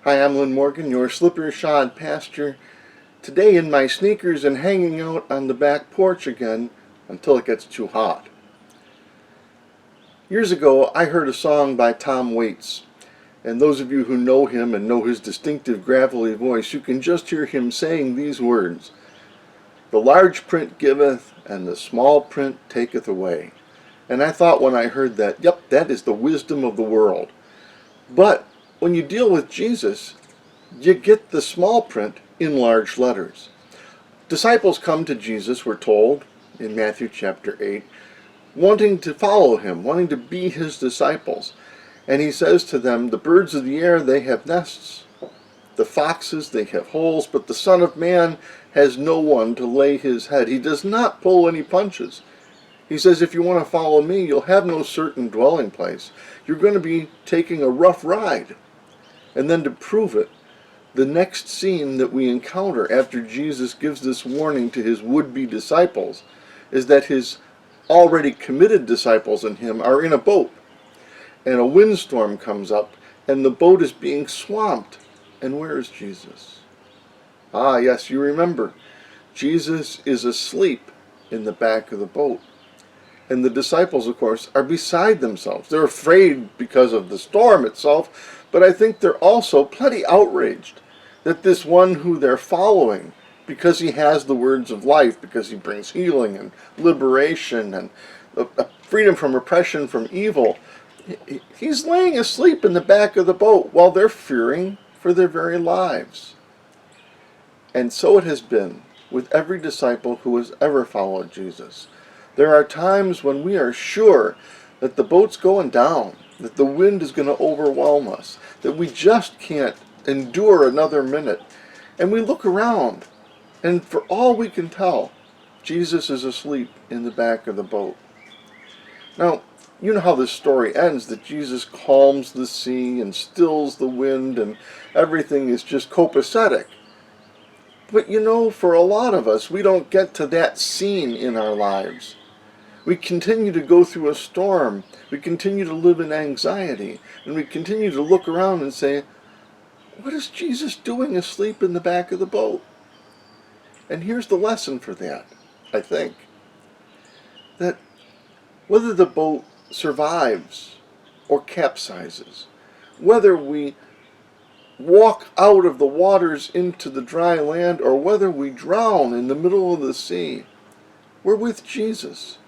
Hi, I'm Lynn Morgan, your slipper-shod pastor. Today in my sneakers and hanging out on the back porch again until it gets too hot. Years ago, I heard a song by Tom Waits. And those of you who know him and know his distinctive gravelly voice, you can just hear him saying these words: "The large print giveth, and the small print taketh away." And I thought when I heard that, yep, that is the wisdom of the world. But when you deal with Jesus, you get the small print in large letters. Disciples come to Jesus, we're told in Matthew chapter 8, wanting to follow him, wanting to be his disciples. And he says to them, "The birds of the air, they have nests. The foxes, they have holes, but the Son of Man has no one to lay his head." He does not pull any punches. He says, if you want to follow me, you'll have no certain dwelling place. You're going to be taking a rough ride. And then to prove it, the next scene that we encounter after Jesus gives this warning to his would-be disciples is that his already committed disciples and him are in a boat. And a windstorm comes up, and the boat is being swamped. And where is Jesus? Ah, yes, you remember. Jesus is asleep in the back of the boat. And the disciples, of course, are beside themselves. They're afraid because of the storm itself, but I think they're also plenty outraged that this one who they're following, because he has the words of life, because he brings healing and liberation and freedom from oppression, from evil, he's laying asleep in the back of the boat while they're fearing for their very lives. And so it has been with every disciple who has ever followed Jesus. There are times when we are sure that the boat's going down, that the wind is going to overwhelm us, that we just can't endure another minute. And we look around, and for all we can tell, Jesus is asleep in the back of the boat. Now, you know how this story ends, that Jesus calms the sea and stills the wind, and everything is just copacetic. But you know, for a lot of us, we don't get to that scene in our lives. We continue to go through a storm. We continue to live in anxiety. And we continue to look around and say, what is Jesus doing asleep in the back of the boat? And here's the lesson for that, I think. That whether the boat survives or capsizes, whether we walk out of the waters into the dry land or whether we drown in the middle of the sea, we're with Jesus.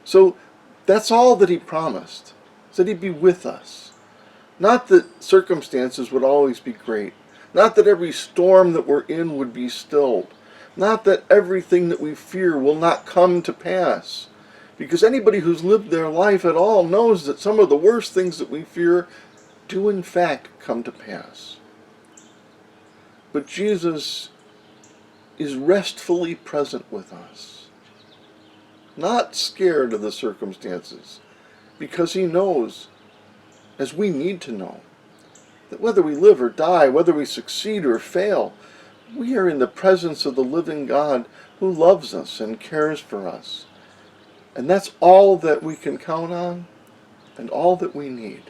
So that's all that he promised, that he'd be with us. Not that circumstances would always be great. Not that every storm that we're in would be stilled. Not that everything that we fear will not come to pass. Because anybody who's lived their life at all knows that some of the worst things that we fear do in fact come to pass. But Jesus is restfully present with us. Not scared of the circumstances, because he knows, as we need to know, that whether we live or die, whether we succeed or fail, we are in the presence of the living God who loves us and cares for us. And that's all that we can count on and all that we need.